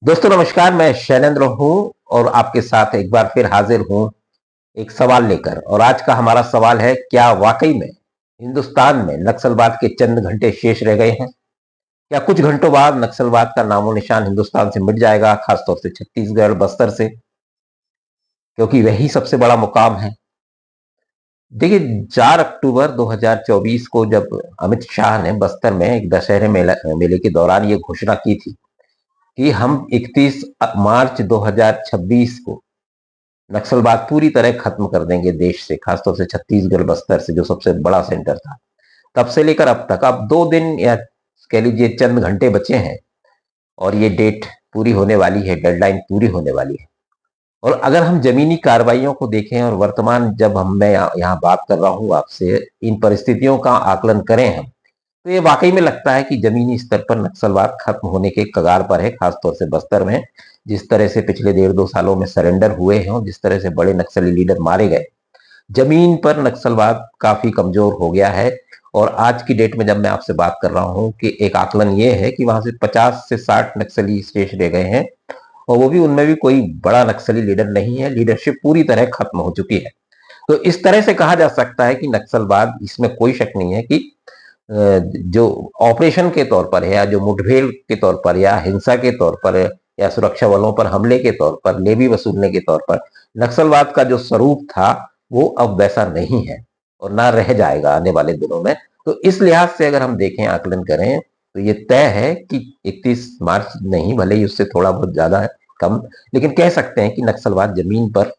दोस्तों नमस्कार, मैं शैलेंद्र हूं और आपके साथ एक बार फिर हाजिर हूं एक सवाल लेकर। और आज का हमारा सवाल है, क्या वाकई में हिंदुस्तान में नक्सलवाद के चंद घंटे शेष रह गए हैं? क्या कुछ घंटों बाद नक्सलवाद का नामो निशान हिंदुस्तान से मिट जाएगा, खासतौर से छत्तीसगढ़ बस्तर से, क्योंकि वही सबसे बड़ा मुकाम है। देखिए, 4 अक्टूबर 2024 को जब अमित शाह ने बस्तर में एक दशहरे मेले के दौरान ये घोषणा की थी कि हम 31 मार्च 2026 को नक्सलवाद पूरी तरह खत्म कर देंगे देश से, खासतौर से छत्तीसगढ़ बस्तर से जो सबसे बड़ा सेंटर था, तब से लेकर अब तक अब 2 दिन या कह लीजिए चंद घंटे बचे हैं और ये डेट पूरी होने वाली है, डेडलाइन पूरी होने वाली है। और अगर हम जमीनी कार्रवाइयों को देखें और वर्तमान जब मैं यहाँ बात कर रहा हूँ आपसे, इन परिस्थितियों का आकलन करें हम, तो ये वाकई में लगता है कि जमीनी स्तर पर नक्सलवाद खत्म होने के कगार पर है, खासतौर से बस्तर में। जिस तरह से पिछले 1.5-2 सालों में सरेंडर हुए हैं और जिस तरह से बड़े नक्सली लीडर मारे गए, जमीन पर नक्सलवाद काफी कमजोर हो गया है। और आज की डेट में जब मैं आपसे बात कर रहा हूं कि एक आकलन ये है कि वहां से 50 से 60 नक्सली शेष रह गए हैं, और वो भी उनमें भी कोई बड़ा नक्सली लीडर नहीं है, लीडरशिप पूरी तरह खत्म हो चुकी है। तो इस तरह से कहा जा सकता है कि नक्सलवाद, इसमें कोई शक नहीं है कि जो ऑपरेशन के तौर पर है या जो मुठभेड़ के तौर पर या हिंसा के तौर पर या सुरक्षा बलों पर हमले के तौर पर, लेवी वसूलने के तौर पर, नक्सलवाद का जो स्वरूप था वो अब वैसा नहीं है और ना रह जाएगा आने वाले दिनों में। तो इस लिहाज से अगर हम देखें, आकलन करें, तो ये तय है कि 31 मार्च नहीं, भले ही उससे थोड़ा बहुत ज्यादा है, कम, लेकिन कह सकते हैं कि नक्सलवाद जमीन पर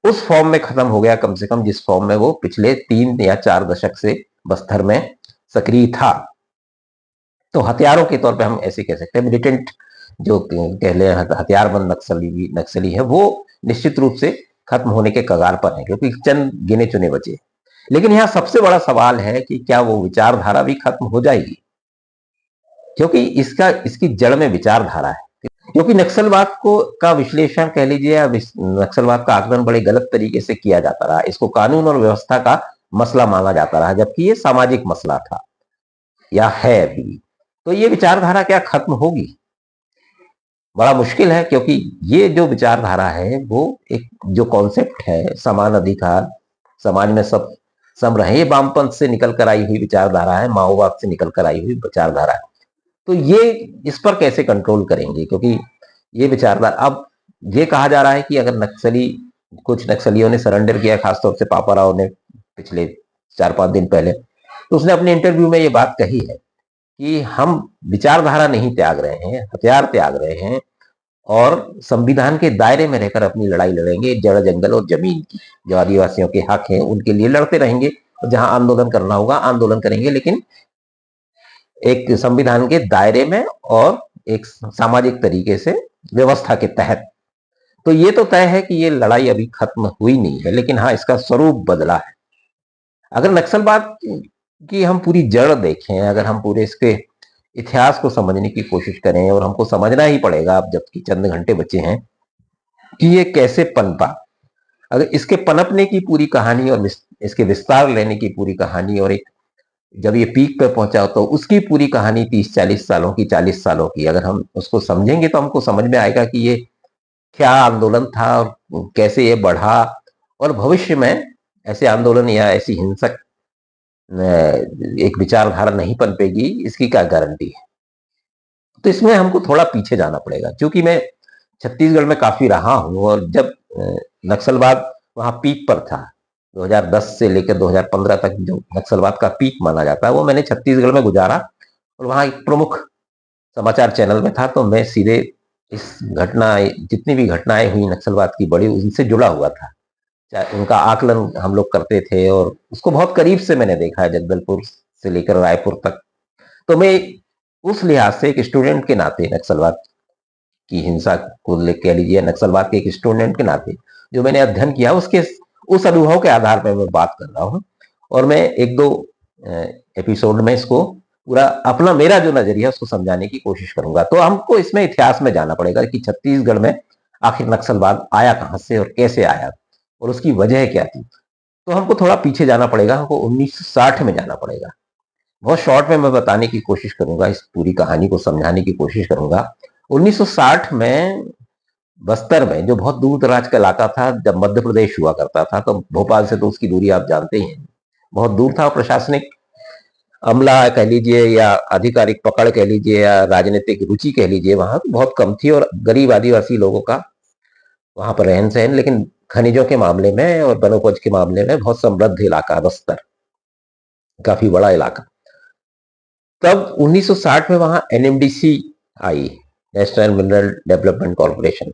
उस फॉर्म में खत्म हो गया, कम से कम जिस फॉर्म में वो पिछले 3 या 4 दशक से बस्तर में सक्रिय था। तो हथियारों के तौर पे हम ऐसे कह सकते हैं, मिलिटेंट जो कह ले हथियारबंद नक्सली है, वो निश्चित रूप से खत्म होने के कगार पर है, क्योंकि चंद गिने चुने बचे। लेकिन यहाँ सबसे बड़ा सवाल है कि क्या वो विचारधारा भी खत्म हो जाएगी, क्योंकि इसकी जड़ में विचारधारा है। क्योंकि नक्सलवाद को का विश्लेषण कह लीजिए या नक्सलवाद का आकलन बड़े गलत तरीके से किया जाता रहा। इसको कानून और व्यवस्था का मसला माना जाता रहा, जबकि ये सामाजिक मसला था या है अभी। तो ये विचारधारा क्या खत्म होगी? बड़ा मुश्किल है, क्योंकि ये जो विचारधारा है वो एक जो कॉन्सेप्ट है, समान अधिकार, समाज में सब सम रहे, ये वामपंथ से निकल कर आई हुई विचारधारा है, माओवाद से निकल कर आई हुई विचारधारा है। तो ये इस पर कैसे कंट्रोल करेंगे? क्योंकि ये विचारधारा, अब ये कहा जा रहा है कि अगर कुछ नक्सलियों ने सरेंडर किया, खासतौर से पापा राव ने पिछले 4-5 दिन पहले, तो उसने अपने इंटरव्यू में ये बात कही है कि हम विचारधारा नहीं त्याग रहे हैं, हथियार त्याग रहे हैं और संविधान के दायरे में रहकर अपनी लड़ाई लड़ेंगे, जड़ जंगल और जमीन की जो आदिवासियों के हक हैं उनके लिए लड़ते रहेंगे, और जहां आंदोलन करना होगा आंदोलन करेंगे, लेकिन एक संविधान के दायरे में और एक सामाजिक तरीके से, व्यवस्था के तहत। तो ये तो तय है कि ये लड़ाई अभी खत्म हुई नहीं है, लेकिन हाँ, इसका स्वरूप बदला है। अगर नक्सलवाद की हम पूरी जड़ देखें, अगर हम पूरे इसके इतिहास को समझने की कोशिश करें, और हमको समझना ही पड़ेगा अब जबकि चंद घंटे बचे हैं, कि ये कैसे पनपा। अगर इसके पनपने की पूरी कहानी और इसके विस्तार लेने की पूरी कहानी, और एक जब ये पीक पे पहुंचा तो उसकी पूरी कहानी 30-40 सालों की, 40 सालों की, अगर हम उसको समझेंगे तो हमको समझ में आएगा कि ये क्या आंदोलन था और कैसे ये बढ़ा, और भविष्य में ऐसे आंदोलन या ऐसी हिंसक एक विचारधारा नहीं पनपेगी, इसकी क्या गारंटी है। तो इसमें हमको थोड़ा पीछे जाना पड़ेगा, क्योंकि मैं छत्तीसगढ़ में काफी रहा हूं, और जब नक्सलवाद वहां पीक पर था, 2010 से लेकर 2015 तक जो नक्सलवाद का पीक माना जाता है, वो मैंने छत्तीसगढ़ में गुजारा। और वहां एक प्रमुख समाचार चैनल में था, तो मैं सीधे इस घटना, जितनी भी घटनाएं हुई नक्सलवाद की बड़ी, उनसे जुड़ा हुआ था, उनका आकलन हम लोग करते थे, और उसको बहुत करीब से मैंने देखा है, जगदलपुर से लेकर रायपुर तक। तो मैं उस लिहाज से एक स्टूडेंट के नाते, नक्सलवाद की हिंसा को कह लीजिए, नक्सलवाद के एक स्टूडेंट के नाते जो मैंने अध्ययन किया, उसके उस अनुभव के आधार पर मैं बात कर रहा हूँ। और मैं 1-2 एपिसोड में इसको पूरा अपना, मेरा जो नजरिया उसको समझाने की कोशिश करूंगा। तो हमको इसमें इतिहास में जाना पड़ेगा कि छत्तीसगढ़ में आखिर नक्सलवाद आया कहां से और कैसे आया, और उसकी वजह क्या थी। तो हमको थोड़ा पीछे जाना पड़ेगा, हमको 1960 में जाना पड़ेगा। बहुत शॉर्ट में मैं बताने की कोशिश करूंगा, इस पूरी कहानी को समझाने की कोशिश करूंगा। 1960 में बस्तर में, जो बहुत दूर दराज का इलाका था, जब मध्य प्रदेश हुआ करता था, तो भोपाल से तो उसकी दूरी आप जानते ही हैं, बहुत दूर था। और प्रशासनिक अमला कह लीजिए या आधिकारिक पकड़ कह लीजिए या राजनीतिक रुचि कह लीजिए, वहां बहुत कम थी, और गरीब आदिवासी लोगों का वहां पर रहन सहन, लेकिन खनिजों के मामले में और वनोपज के मामले में बहुत समृद्ध इलाका बस्तर, काफी बड़ा इलाका। तब 1960 में वहां एनएमडीसी आई, नेशनल मिनरल डेवलपमेंट कॉर्पोरेशन।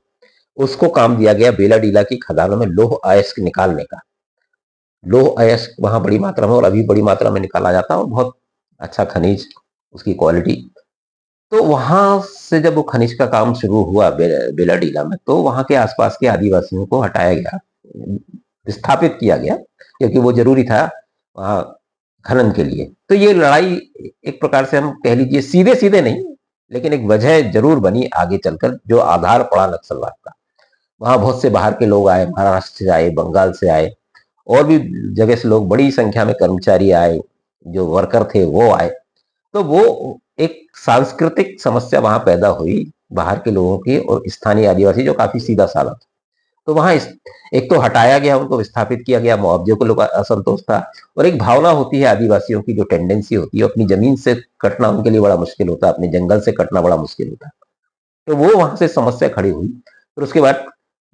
उसको काम दिया गया बेला डीला की खदानों में लौह अयस्क निकालने का। लौह अयस्क वहां बड़ी मात्रा में और अभी बड़ी मात्रा में निकाला जाता है, और बहुत अच्छा खनिज, उसकी क्वालिटी। तो वहां से जब वो खनिज का काम शुरू हुआ बेला डीला में, तो वहां के आसपास के आदिवासियों को हटाया गया, विस्थापित किया गया, क्योंकि वो जरूरी था वहां खनन के लिए। तो ये लड़ाई एक प्रकार से हम कह लीजिए सीधे सीधे नहीं, लेकिन एक वजह जरूर बनी आगे चलकर, जो आधार पड़ा नक्सलवाद का। वहां बहुत से बाहर के लोग आए, महाराष्ट्र से आए, बंगाल से आए, और भी जगह से लोग, बड़ी संख्या में कर्मचारी आए, जो वर्कर थे वो आए। तो वो एक सांस्कृतिक समस्या वहां पैदा हुई बाहर के लोगों की और स्थानीय आदिवासी, जो काफी सीधा साधा था। तो वहां एक तो हटाया गया, उनको विस्थापित किया गया, मुआवजे को लोग असंतोष था। और एक भावना होती है आदिवासियों की, जो टेंडेंसी होती है, अपनी जमीन से कटना उनके लिए बड़ा मुश्किल होता है, अपने जंगल से कटना बड़ा मुश्किल होता है। तो वो वहां से समस्या खड़ी हुई। फिर उसके बाद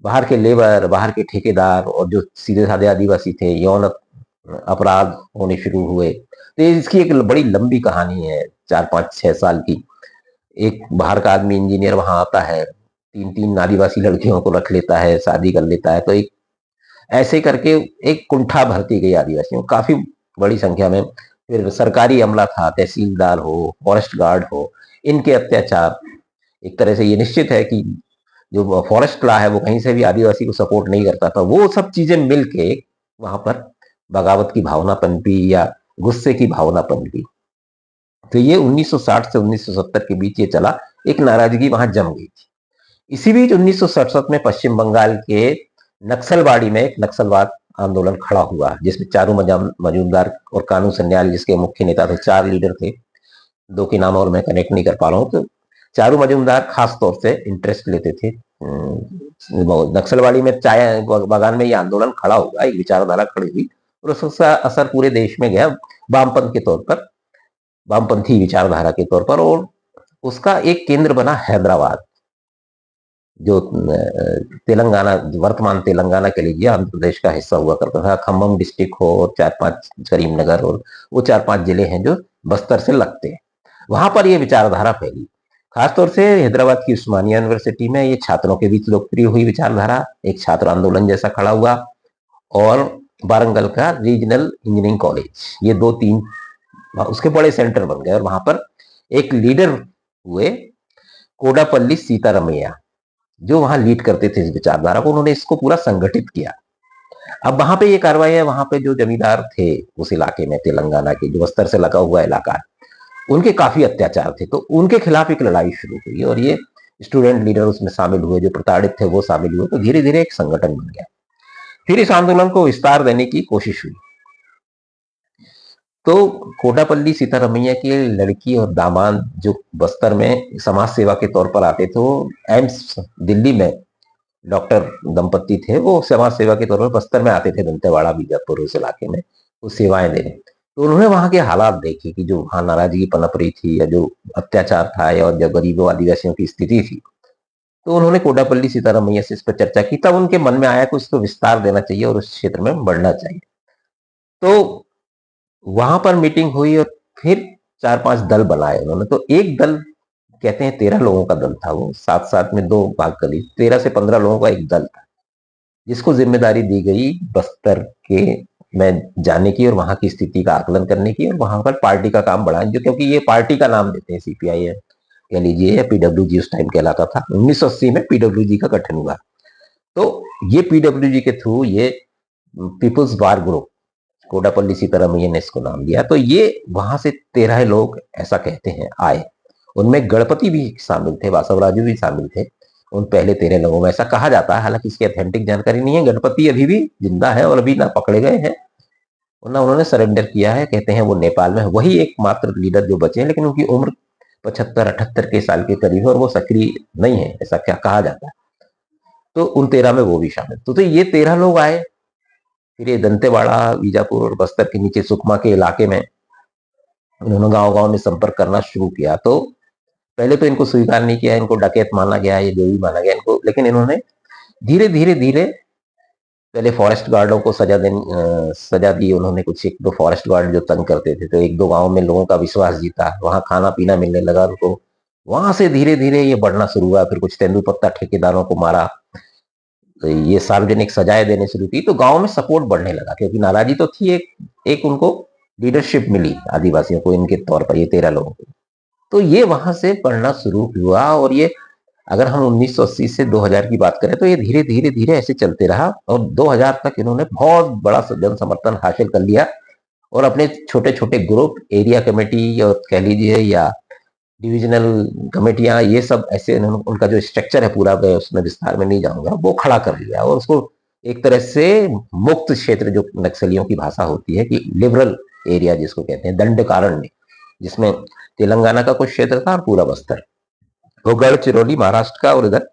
बाहर के लेबर, बाहर के ठेकेदार और जो सीधे साधे आदिवासी थे, यौन अपराध होने शुरू हुए। तो इसकी एक बड़ी लंबी कहानी है, 4 5 6 साल की। एक बाहर का आदमी इंजीनियर वहां आता है, 3 3 आदिवासी लड़कियों को रख लेता है, शादी कर लेता है। तो एक ऐसे करके एक कुंठा भरती गई आदिवासियों, काफी बड़ी संख्या में। फिर सरकारी अमला था, तहसीलदार हो, फॉरेस्ट गार्ड हो, इनके अत्याचार। एक तरह से ये निश्चित है कि जो फॉरेस्ट लॉ है वो कहीं से भी आदिवासी को सपोर्ट नहीं करता था। वो सब चीजें मिलके वहां पर बगावत की भावना पनपी या गुस्से की भावना पनपी। तो ये 1960 से 1970 के बीच ये चला, एक नाराजगी वहां जम गई थी। इसी बीच 1967 में पश्चिम बंगाल के नक्सलबाड़ी में एक नक्सलवाद आंदोलन खड़ा हुआ, जिसमें चारू मजूमदार और कानू सन्याल जिसके मुख्य नेता थे, 4 लीडर थे। दो के नाम और मैं कनेक्ट नहीं कर पा रहा हूँ। तो चारू मजूमदार खास तौर से इंटरेस्ट लेते थे नक्सलवाड़ी में। चाय बागान में ये आंदोलन खड़ा हुआ, एक विचारधारा खड़ी हुई, और उसका असर पूरे देश में गया, वामपंथ के तौर पर, वामपंथी विचारधारा के तौर पर। और उसका एक केंद्र बना हैदराबाद, जो तेलंगाना, वर्तमान तेलंगाना के लिए आंध्र प्रदेश का हिस्सा हुआ करता था। खम्मम डिस्ट्रिक्ट हो और 4 5 करीमनगर, और वो 4 5 जिले हैं जो बस्तर से लगते हैं। वहां पर ये विचारधारा फैली, खासतौर से हैदराबाद की उस्मानिया यूनिवर्सिटी में। ये छात्रों के बीच लोकप्रिय हुई विचारधारा, एक छात्र आंदोलन जैसा खड़ा हुआ। और वारंगल का रीजनल इंजीनियरिंग कॉलेज, ये 2 3 उसके बड़े सेंटर बन गए। और वहां पर एक लीडर हुए कोडापल्ली सीतारमैया, जो वहां लीड करते थे इस विचारधारा को। उन्होंने इसको पूरा संगठित किया। अब वहां पे ये कार्रवाई है, वहां पे जो जमींदार थे उस इलाके में, तेलंगाना के जो बस्तर से लगा हुआ इलाका है, उनके काफी अत्याचार थे। तो उनके खिलाफ एक लड़ाई शुरू हुई, और ये स्टूडेंट लीडर उसमें शामिल हुए, जो प्रताड़ित थे वो शामिल हुए। तो धीरे धीरे एक संगठन बन गया। फिर इस आंदोलन को विस्तार देने की कोशिश हुई। तो कोटापल्ली सीतारमैया की लड़की और दामाद जो बस्तर में समाज सेवा के तौर पर आते थे, वो एम्स दिल्ली में डॉक्टर दंपत्ति थे, वो समाज सेवा के तौर पर बस्तर में आते थे, दंतेवाड़ा बीजापुर उस इलाके में वो सेवाएं देने। तो उन्होंने वहां के हालात देखे कि जो वहां नाराजगी पनप रही थी, या जो अत्याचार था, या जो गरीबों आदिवासियों की स्थिति थी। तो उन्होंने कोडापल्ली सीतारमैया से इस पर चर्चा की। तब उनके मन में आया कि इसको विस्तार देना चाहिए और उस क्षेत्र में बढ़ना चाहिए। तो वहां पर मीटिंग हुई, और फिर 4 5 दल बनाए उन्होंने। तो एक दल, कहते हैं 13 लोगों का दल था वो, साथ साथ में 2 भाग कर ली, 13 से 15 लोगों का एक दल था, जिसको जिम्मेदारी दी गई बस्तर के में जाने की और वहां की स्थिति का आकलन करने की, और वहां पर पार्टी का काम बढ़ाएं। जो क्योंकि ये पार्टी का नाम देते हैं, सीपीआई कह लीजिए या पीडब्ल्यूजी उस टाइम कहलाता था। 1980 में पीडब्ल्यूजी का गठन हुआ। तो ये पीडब्ल्यूजी के थ्रू ये पीपुल्स बार ग्रुप, कोडापल्ली सीतारमैया ने इसको नाम दिया। तो ये वहां से 13 लोग, ऐसा कहते हैं, आए। उनमें गणपति भी शामिल थे, वासवराजू भी शामिल थे उन पहले 13 लोगों में, ऐसा कहा जाता है। हालांकि इसकी ऑथेंटिक जानकारी नहीं है। गणपति अभी भी जिंदा है और अभी ना पकड़े गए हैं और ना उन्होंने सरेंडर किया है। कहते हैं वो नेपाल में है, वही एकमात्र लीडर जो बचे हैं, लेकिन उनकी उम्र 75-78 के साल के करीब है और वो सक्रिय नहीं है, ऐसा क्या कहा जाता है। तो उन 13 में वो भी शामिल। तो ये 13 लोग आए। फिर ये दंतेवाड़ा, बीजापुर और बस्तर के नीचे सुकमा के इलाके में उन्होंने गांव-गांव में संपर्क करना शुरू किया। तो पहले तो इनको स्वीकार नहीं किया, इनको डकैत माना गया, ये देवी माना गया इनको, लेकिन इन्होंने धीरे-धीरे पहले फॉरेस्ट गार्डों को सजा दी उन्होंने। कुछ एक दो फॉरेस्ट गार्ड जो तंग करते थे, तो एक दो गांव में लोगों का विश्वास जीता, वहां खाना पीना मिलने लगा उनको। वहां से धीरे धीरे ये बढ़ना शुरू हुआ। फिर कुछ तेंदुपत्ता ठेकेदारों को मारा, तो ये सार्वजनिक सजाएं देने शुरू की, तो गांव में सपोर्ट बढ़ने लगा, क्योंकि नाराजगी तो थी। एक उनको लीडरशिप मिली आदिवासियों को इनके तौर पर, ये 13 लोगों को। तो ये वहां से बढ़ना शुरू हुआ। और ये अगर हम 1980 से 2000 की बात करें तो ये धीरे ऐसे चलते रहा और 2000 तक इन्होंने बहुत बड़ा जन समर्थन हासिल कर लिया। और अपने छोटे छोटे ग्रुप, एरिया कमेटी और कह लीजिए या डिविजनल कमेटियां, ये सब ऐसे उनका जो स्ट्रक्चर है पूरा, मैं उसमें विस्तार में नहीं जाऊंगा, वो खड़ा कर लिया। और उसको एक तरह से मुक्त क्षेत्र, जो नक्सलियों की भाषा होती है कि लिबरल एरिया जिसको कहते हैं, दंडकारण्य, जिसमें तेलंगाना का कुछ क्षेत्र था और पूरा बस्तर, वो गढ़चिरौली महाराष्ट्र का, और इधर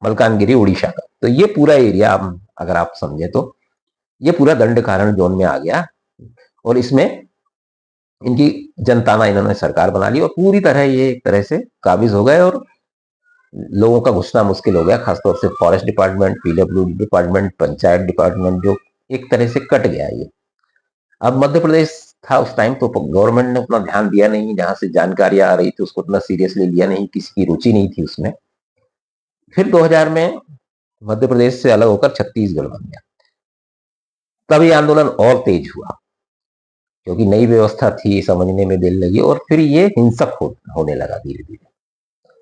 मलकानगिरी उड़ीसा का। तो ये पूरा एरिया अगर आप समझे तो ये पूरा दंडकारण्य जोन में आ गया। और इसमें इनकी जनताना इन्होंने सरकार बना ली और पूरी तरह ये एक तरह से काबिज हो गए और लोगों का घुसना मुश्किल हो गया। खासतौर से forest department, PWD department, panchayat department जो एक तरह से कट गया ये। अब मध्य प्रदेश था उस टाइम, तो गवर्नमेंट ने उतना ध्यान दिया नहीं, जहां से जानकारियां आ रही थी उसको उतना सीरियसली लिया नहीं, किसी की रुचि नहीं थी उसमें। फिर 2000 में मध्य प्रदेश से अलग होकर छत्तीसगढ़ बन गया। तब ये आंदोलन और तेज हुआ, क्योंकि नई व्यवस्था थी, समझने में देर लगी और फिर ये हिंसक होने लगा धीरे धीरे।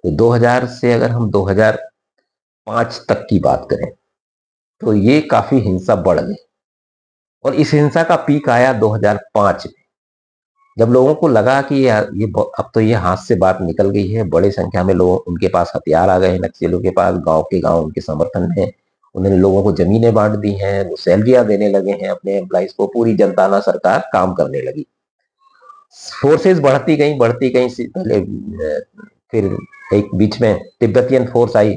तो 2000 से अगर हम 2005 तक की बात करें तो ये काफी हिंसा बढ़ गई। और इस हिंसा का पीक आया 2005 में, जब लोगों को लगा कि ये अब तो ये हाथ से बात निकल गई है। बड़े संख्या में लोग, उनके पास हथियार आ गए हैं नक्सलियों के पास, गांव के गांव उनके समर्थन में। उन्होंने लोगों को जमीनें बांट दी हैं, वो सैलरियां देने लगे हैं अपने एम्प्लॉइज को, पूरी जनताना सरकार काम करने लगी। फोर्सेस बढ़ती गई पहले फिर एक बीच में तिब्बतियन फोर्स आई,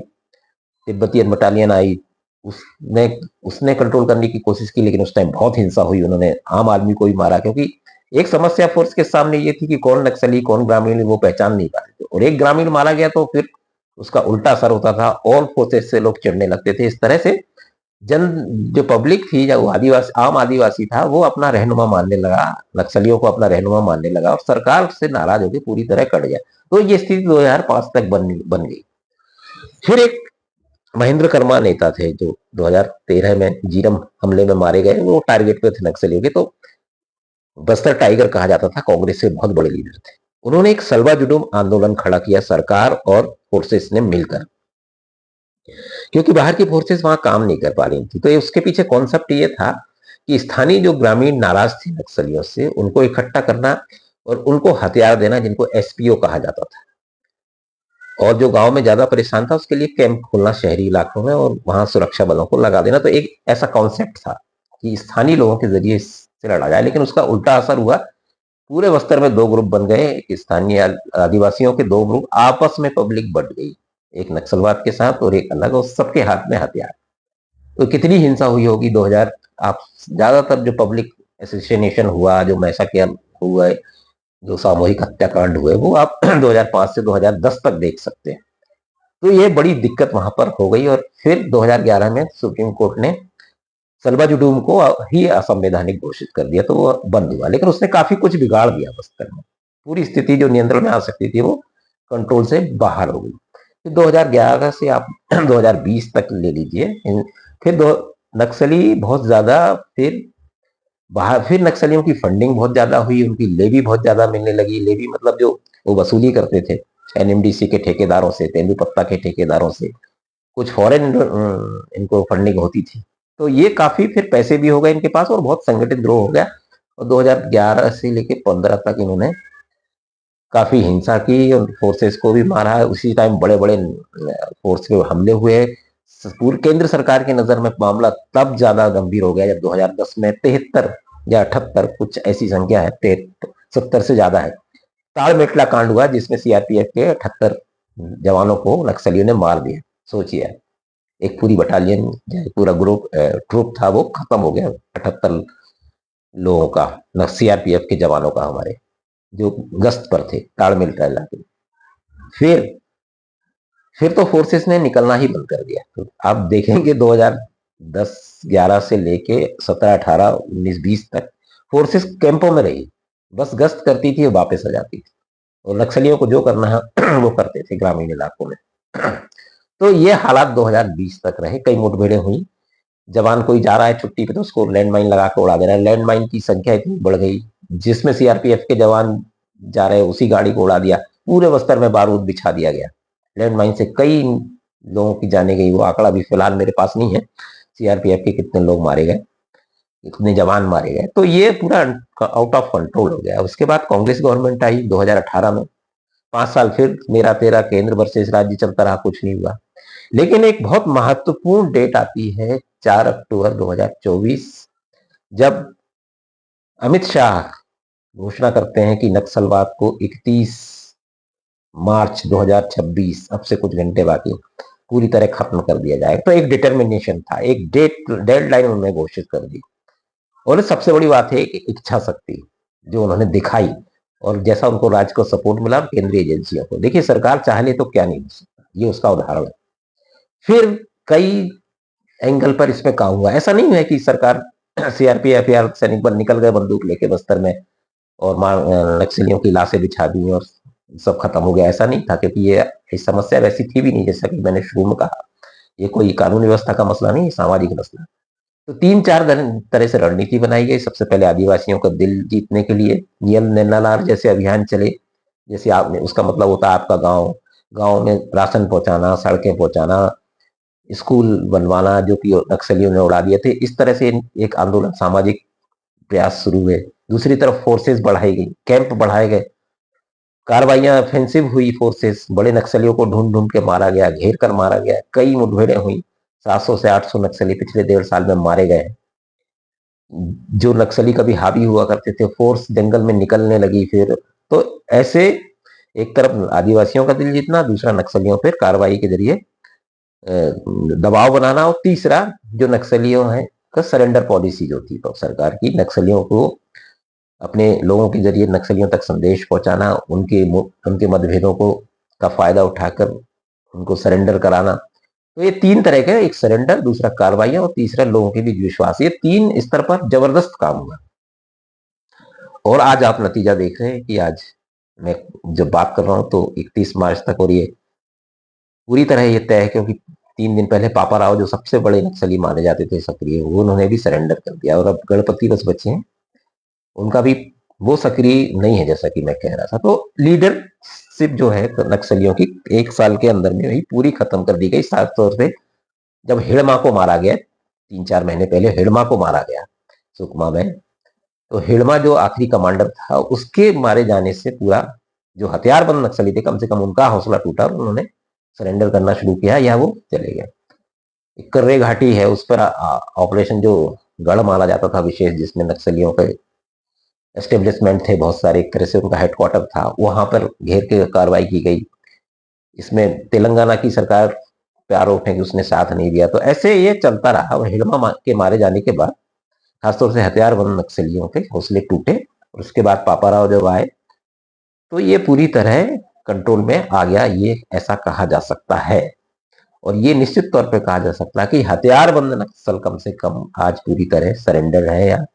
तिब्बतियन बटालियन आई। उसने उसने कंट्रोल करने की कोशिश की, लेकिन उस टाइम बहुत हिंसा हुई, उन्होंने आम आदमी को भी मारा। क्योंकि एक समस्या फोर्स के सामने ये थी कि कौन नक्सली कौन ग्रामीण वो पहचान नहीं पा रहे थे, और एक ग्रामीण मारा गया तो फिर उसका उल्टा असर होता था, ऑल फोर्सेस से लोग चिढ़ने लगते थे। इस तरह से जन जो पब्लिक थी, जो आदिवासी, आम आदिवासी था, वो अपना रहनुमा मानने लगा, नक्सलियों को अपना रहनुमा मानने लगा और सरकार से नाराज होकर पूरी तरह कट गया। तो ये स्थिति 2005 तक बन गई। फिर एक महेंद्र कर्मा नेता थे जो 2013 में जीरम हमले में मारे गए, वो टारगेट पे थे नक्सलियों के। तो बस्तर टाइगर कहा जाता था, कांग्रेस के बहुत बड़े लीडर थे। उन्होंने एक सलवा जुडूम आंदोलन खड़ा किया, सरकार और फोर्सेस ने मिलकर, क्योंकि बाहर की फोर्सेस वहां काम नहीं कर पा रही थी। तो उसके पीछे कॉन्सेप्ट ये था कि स्थानीय जो ग्रामीण नाराज थे नक्सलियों से, उनको इकट्ठा करना और उनको हथियार देना, जिनको एसपीओ कहा जाता था। और जो गांव में ज्यादा परेशान था उसके लिए कैंप खोलना शहरी इलाकों में और वहां सुरक्षा बलों को लगा देना। तो एक ऐसा कॉन्सेप्ट था कि स्थानीय लोगों के जरिए इससे लड़ा जाए, लेकिन उसका उल्टा असर हुआ। पूरे बस्तर में दो ग्रुप बन गए, एक स्थानीय आदिवासियों के दो ग्रुप, आपस में पब्लिक बढ़ गई, एक नक्सलवाद के साथ और एक अलग, और सबके हाथ में हथियार। तो कितनी हिंसा हुई होगी 2000। आप ज्यादातर जो पब्लिक एसोसिएशन हुआ, जो मैसा किया हुआ है, जो सामूहिक हत्याकांड हुए, वो आप 2005 से 2010 तक देख सकते हैं। तो ये बड़ी दिक्कत वहां पर हो गई। और फिर 2011 में सुप्रीम कोर्ट ने सलवा जुडूम को ही असंवैधानिक घोषित कर दिया, तो वो बंद हुआ। लेकिन उसने काफी कुछ बिगाड़ दिया बस्तर में, पूरी स्थिति जो नियंत्रण में आ सकती थी वो कंट्रोल से बाहर हो गई। फिर 2011 से आप 2020 तक ले लीजिए, फिर नक्सली बहुत ज्यादा, फिर नक्सलियों की फंडिंग बहुत ज्यादा हुई, उनकी लेवी बहुत ज्यादा मिलने लगी। लेवी मतलब जो वो वसूली करते थे एनएमडीसी के ठेकेदारों से, तेंदुपत्ता के ठेकेदारों से, कुछ फॉरेन इनको फंडिंग होती थी। तो ये काफी फिर पैसे भी हो गए इनके पास और बहुत संगठित गिरोह हो गया। और 2011 से लेकर 15 तक इन्होंने काफी हिंसा की और फोर्सेस को भी मारा है। उसी टाइम बड़े बड़े फोर्स पे हमले हुए। पूरी केंद्र सरकार की नजर में मामला तब ज्यादा गंभीर हो गया जब 2010 में 73 या 78, कुछ ऐसी संख्या है, 70 से ज्यादा है, ताड़मेटला कांड हुआ जिसमें सीआरपीएफ के 78 जवानों को नक्सलियों ने मार दिया। सोचिए, एक पूरी बटालियन, पूरा ग्रुप ट्रुप था, वो खत्म हो गया। 78 लोगों का, सीआरपीएफ के जवानों का, हमारे जो गश्त पर थे ताड़मेटला इलाके। फिर तो फोर्सेस ने निकलना ही बंद कर दिया। तो आप देखेंगे 2010-11 से लेके 17, 18, 19, 20 तक फोर्सेस कैंपों में रही, बस गश्त करती थी और वापस आ जाती थी, और नक्सलियों को जो करना है वो करते थे ग्रामीण इलाकों में। तो ये हालात 2020 तक रहे। कई मुठभेड़ें हुई, जवान कोई जा रहा है छुट्टी पे तो उसको लैंडमाइन लगा के उड़ा दे रहा है। लैंडमाइन की संख्या इतनी बढ़ गई, जिसमें सीआरपीएफ के जवान जा रहे उसी गाड़ी को उड़ा दिया। पूरे बस्तर में बारूद बिछा दिया गया। लैंडमाइन से कई लोगों की जाने गई, वो आंकड़ा भी फिलहाल मेरे पास नहीं है, सीआरपीएफ के कितने लोग मारे गए, कितने जवान मारे गए। तो ये पूरा आउट ऑफ कंट्रोल हो गया। उसके बाद कांग्रेस गवर्नमेंट आई 2018 में, 5 साल फिर मेरा तेरा केंद्र वर्सेस राज्य चलता रहा, कुछ नहीं हुआ। लेकिन एक बहुत महत्वपूर्ण डेट आती है 4 अक्टूबर 2024, जब अमित शाह घोषणा करते हैं कि नक्सलवाद को 31 मार्च 2026, अब से कुछ घंटे बाकी, पूरी तरह खत्म कर दिया जाए। तो एक डिटर्मिनेशन था, एक डेडलाइन उन्होंने घोषित कर दी। और सबसे बड़ी बात है इच्छा शक्ति जो उन्होंने दिखाई, और जैसा उनको राज्य को सपोर्ट मिला, केंद्रीय एजेंसियों को। देखिए, सरकार चाह ले तो क्या नहीं हो सकता, ये उसका उदाहरण है। फिर कई एंगल पर इसमें काम हुआ। ऐसा नहीं है कि सरकार सीआरपीएफ या सैनिक बल निकल गए बंदूक लेके बस्तर में और नक्सलियों की लाशें बिछा दी और सब खत्म हो गया, ऐसा नहीं था। क्योंकि ये समस्या वैसी थी भी नहीं, जैसा कि मैंने शुरू में कहा, ये कोई कानून व्यवस्था का मसला नहीं, सामाजिक मसला। तो 3-4 तरह से रणनीति बनाई गई। सबसे पहले आदिवासियों का दिल जीतने के लिए नियम नैनालार जैसे अभियान चले। जैसे आपने, उसका मतलब होता है आपका गांव गांव में राशन पहुंचाना, सड़कें पहुंचाना, स्कूल बनवाना, जो कि नक्सलियों ने उड़ा दिए थे। इस तरह से एक आंदोलन, सामाजिक प्रयास शुरू हुए। दूसरी तरफ फोर्सेस बढ़ाई गई, कैंप बढ़ाए गए, कार्रवाइयां ऑफेंसिव हुई। फोर्सेस, बड़े नक्सलियों को ढूंढ ढूंढ के मारा गया, घेर कर मारा गया। कई मुठभेड़ें हुई, 700 से 800 नक्सली पिछले 1.5 साल में मारे गए। जो नक्सली कभी हावी हुआ करते थे, फोर्स जंगल में निकलने लगी। फिर तो ऐसे एक तरफ आदिवासियों का दिल जीतना, दूसरा नक्सलियों पर कार्रवाई के जरिए दबाव बनाना, और तीसरा जो नक्सलियों है का सरेंडर पॉलिसी जो थी तो सरकार की, नक्सलियों को अपने लोगों के जरिए नक्सलियों तक संदेश पहुंचाना, उनके मतभेदों को का फायदा उठाकर उनको सरेंडर कराना। तो ये 3 तरह के, एक सरेंडर, दूसरा कार्रवाइयां, और तीसरा लोगों के बीच विश्वास। ये 3 स्तर पर जबरदस्त काम हुआ। और आज आप नतीजा देख रहे हैं कि आज मैं जब बात कर रहा हूं तो 31 मार्च तक, और ये पूरी तरह ये तय है, क्योंकि 3 दिन पहले पापा राव, जो सबसे बड़े नक्सली माने जाते थे सक्रिय, वो उन्होंने भी सरेंडर कर दिया। और अब गणपति बस बचे हैं, उनका भी वो सक्रिय नहीं है, जैसा कि मैं कह रहा था। तो लीडरशिप जो है नक्सलियों की 1 साल के अंदर में ही पूरी खत्म कर दी गई। साफ तौर से जब हिड़मा को मारा गया 3-4 महीने पहले, हिड़मा को मारा गया सुकमा में, तो हिड़मा जो आखिरी कमांडर था, उसके मारे जाने से पूरा जो हथियारबंद नक्सली थे, कम से कम उनका हौसला टूटा और उन्होंने सरेंडर करना शुरू किया, या वो चले गए। कर्रे घाटी है, उस पर ऑपरेशन जो गढ़ माना जाता था विशेष, जिसमें नक्सलियों के एस्टेब्लिशमेंट थे बहुत सारे, एक तरह से उनका हेडक्वार्टर था, वहां पर घेर के कार्रवाई की गई। इसमें तेलंगाना की सरकार पे आरोप है कि उसने साथ नहीं दिया। तो ऐसे ये चलता रहा, और हिड़मा के मारे जाने के बाद खासतौर से हथियारबंद नक्सलियों के हौसले टूटे। और उसके बाद पापाराव जब आए तो ये पूरी तरह कंट्रोल में आ गया, ये ऐसा कहा जा सकता है। और ये निश्चित तौर पे कहा जा सकता है कि हथियारबंद नक्सल कम से कम आज पूरी तरह सरेंडर है, या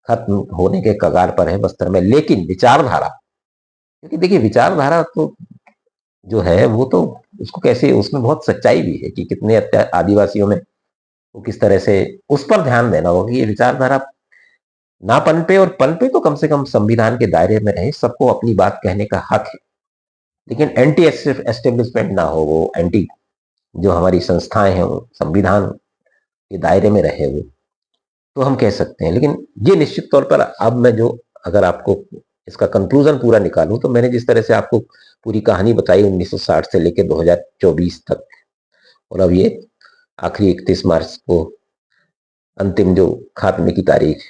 खत्म होने के कगार पर है बस्तर में। लेकिन विचारधारा, क्योंकि देखिए विचारधारा तो जो है वो तो, उसको कैसे, उसमें बहुत सच्चाई भी है कि कितने आदिवासियों में वो किस तरह से, उस पर ध्यान देना होगा कि ये विचारधारा ना पनपे, और पनपे तो कम से कम संविधान के दायरे में रहे। सबको अपनी बात कहने का हक है, लेकिन एंटी एस्टेब्लिशमेंट ना हो, वो एंटी जो हमारी संस्थाएं हैं वो संविधान के दायरे में रहे वो, तो हम कह सकते हैं। लेकिन ये निश्चित तौर पर, अब मैं जो, अगर आपको इसका कंक्लूजन पूरा निकालूं, तो मैंने जिस तरह से आपको पूरी कहानी बताई 1960 से लेकर 2024 तक, और अब ये आखिरी 31 मार्च को अंतिम जो खात्मे की तारीख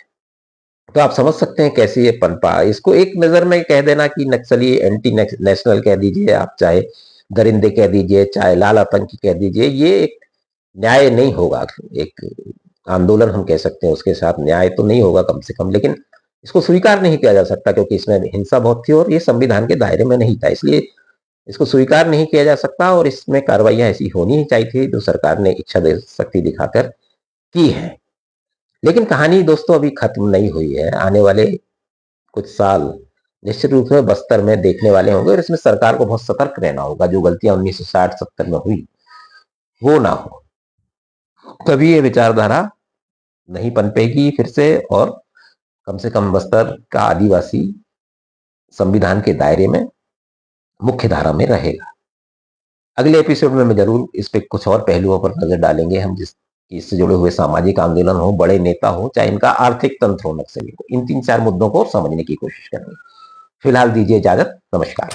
तो आप समझ सकते हैं कैसे ये पनपा। इसको एक नजर में कह देना कि नक्सली, एंटी नेशनल कह दीजिए आप, चाहे दरिंदे कह दीजिए, चाहे लाल आतंकी कह दीजिए, ये एक न्याय नहीं होगा। एक आंदोलन हम कह सकते हैं, उसके साथ न्याय तो नहीं होगा कम से कम, लेकिन इसको स्वीकार नहीं किया जा सकता क्योंकि इसमें हिंसा बहुत थी और ये संविधान के दायरे में नहीं था, इसलिए इसको स्वीकार नहीं किया जा सकता और इसमें कार्रवाइयां ऐसी होनी ही चाहिए थी जो सरकार ने इच्छा शक्ति दिखाकर की है। लेकिन कहानी दोस्तों अभी खत्म नहीं हुई है। आने वाले कुछ साल निश्चित रूप से बस्तर में देखने वाले होंगे और इसमें सरकार को बहुत सतर्क रहना होगा। जो गलतियां 1960-70 में हुई वो ना हो, तभी ये विचारधारा नहीं पनपेगी फिर से और कम से कम बस्तर का आदिवासी संविधान के दायरे में मुख्य धारा में रहेगा। अगले एपिसोड में मैं जरूर इस पे कुछ और पहलुओं पर नजर डालेंगे हम, जिस इससे जुड़े हुए सामाजिक आंदोलन हो, बड़े नेता हो, चाहे इनका आर्थिक तंत्र हो, नक्सली को, इन 3-4 मुद्दों को समझने की कोशिश करेंगे। फिलहाल दीजिए इजाजत, नमस्कार।